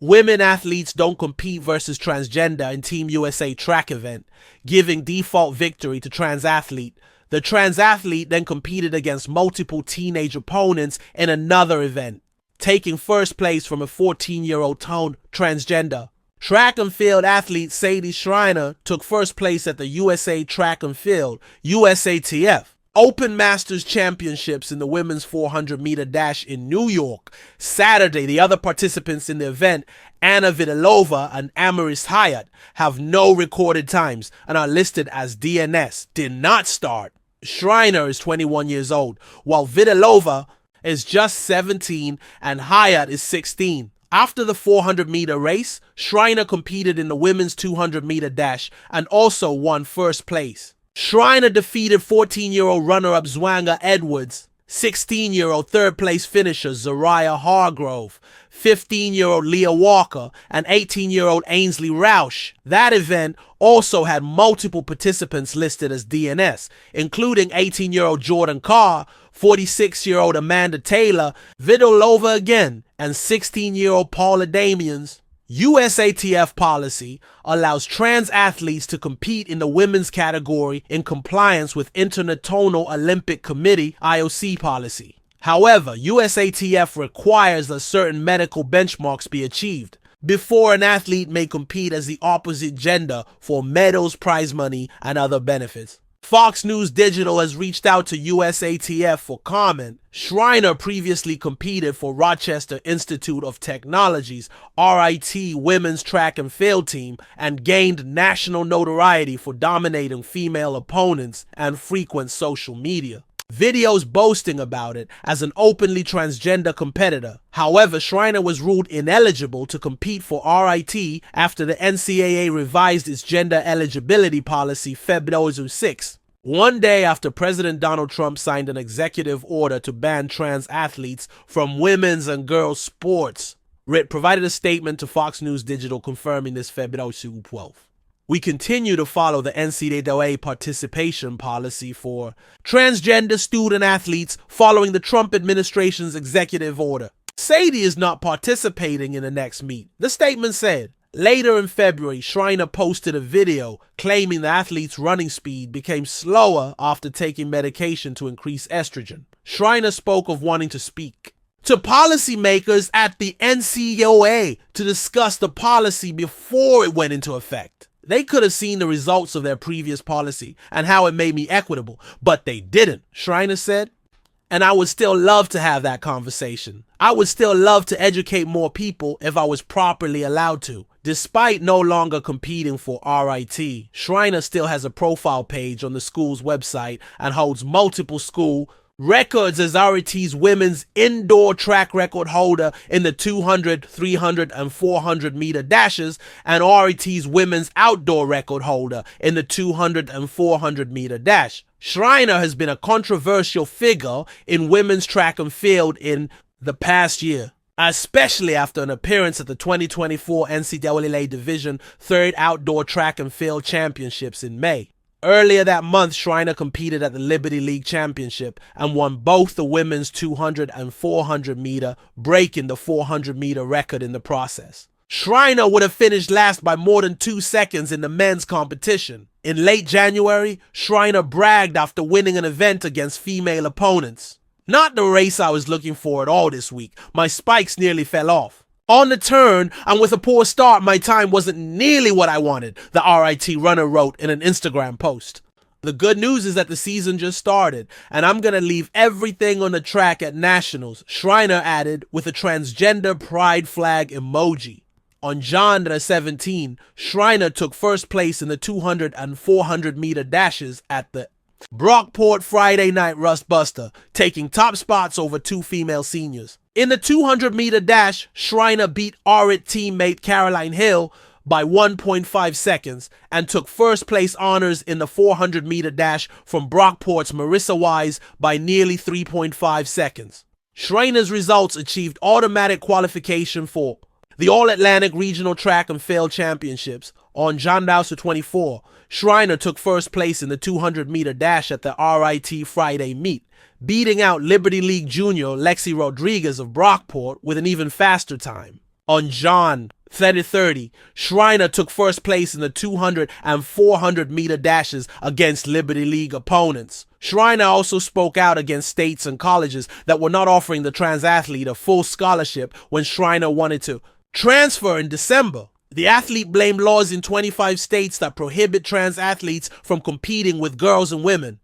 Women athletes don't compete versus transgender in Team USA track event, giving default victory to trans athlete. The trans athlete then competed against multiple teenage opponents in another event, taking first place from a 14-year-old transgender. Track and field athlete Sadie Schreiner took first place at the USA Track and Field USATF Open Masters Championships in the women's 400-meter dash in New York. Saturday, the other participants in the event, Vidolova and Amaris Hiatt, have no recorded times and are listed as DNS, did not start. Schreiner is 21 years old, while Vidolova is just 17 and Hiatt is 16. After the 400-meter race, Schreiner competed in the women's 200-meter dash and also won first place. Schreiner defeated 14-year-old runner-up Zwanger Edwards, 16-year-old third-place finisher Zariah Hargrove, 15-year-old Leah Walker, and 18-year-old Ainsley Roush. That event also had multiple participants listed as DNS, including 18-year-old Jordan Carr, 46-year-old Amanda Taylor, Vidolova again, and 16-year-old Paula Damians. USATF policy allows trans athletes to compete in the women's category in compliance with International Olympic Committee (IOC) policy. However, USATF requires that certain medical benchmarks be achieved before an athlete may compete as the opposite gender for medals, prize money, and other benefits. Fox News Digital has reached out to USATF for comment. Schreiner previously competed for Rochester Institute of Technology's RIT women's track and field team and gained national notoriety for dominating female opponents and frequent social media videos boasting about it as an openly transgender competitor. However, Schreiner was ruled ineligible to compete for RIT after the NCAA revised its gender eligibility policy February 6. One day after President Donald Trump signed an executive order to ban trans athletes from women's and girls' sports. RIT provided a statement to Fox News Digital confirming this February 12. We continue to follow the NCAA participation policy for transgender student athletes following the Trump administration's executive order. Sadie is not participating in the next meet, the statement said. Later in February, Schreiner posted a video claiming the athlete's running speed became slower after taking medication to increase estrogen. Schreiner spoke of wanting to speak to policymakers at the NCAA to discuss the policy before it went into effect. They could have seen the results of their previous policy and how it made me equitable, but they didn't, Schreiner said. And I would still love to have that conversation. I would still love to educate more people if I was properly allowed to. Despite no longer competing for RIT, Schreiner still has a profile page on the school's website and holds multiple school records as RIT's women's indoor track record holder in the 200, 300, and 400 meter dashes and RIT's women's outdoor record holder in the 200 and 400 meter dash. Schreiner has been a controversial figure in women's track and field in the past year, especially after an appearance at the 2024 NCAA Division III Outdoor Track and Field Championships in May. Earlier that month, Schreiner competed at the Liberty League Championship and won both the women's 200 and 400 meter, breaking the 400 meter record in the process. Schreiner would have finished last by more than 2 seconds in the men's competition. In late January, Schreiner bragged after winning an event against female opponents. Not the race I was looking for at all this week. My spikes nearly fell off. On the turn, and with a poor start, my time wasn't nearly what I wanted, the RIT runner wrote in an Instagram post. The good news is that the season just started, and I'm going to leave everything on the track at Nationals, Schreiner added with a transgender pride flag emoji. On January 17, Schreiner took first place in the 200 and 400 meter dashes at the Brockport Friday Night Rust Buster, taking top spots over 2 female seniors. In the 200 meter dash, Schreiner beat RIT teammate Caroline Hill by 1.5 seconds and took first place honors in the 400 meter dash from Brockport's Marissa Wise by nearly 3.5 seconds. Schreiner's results achieved automatic qualification for the All-Atlantic Regional Track and Field Championships. On January 24, Schreiner took first place in the 200 meter dash at the RIT Friday meet, beating out Liberty League junior Lexi Rodriguez of Brockport with an even faster time. On John 30-30, Schreiner took first place in the 200 and 400 meter dashes against Liberty League opponents. Schreiner also spoke out against states and colleges that were not offering the trans athlete a full scholarship when Schreiner wanted to transfer in December. The athlete blamed laws in 25 states that prohibit trans athletes from competing with girls and women.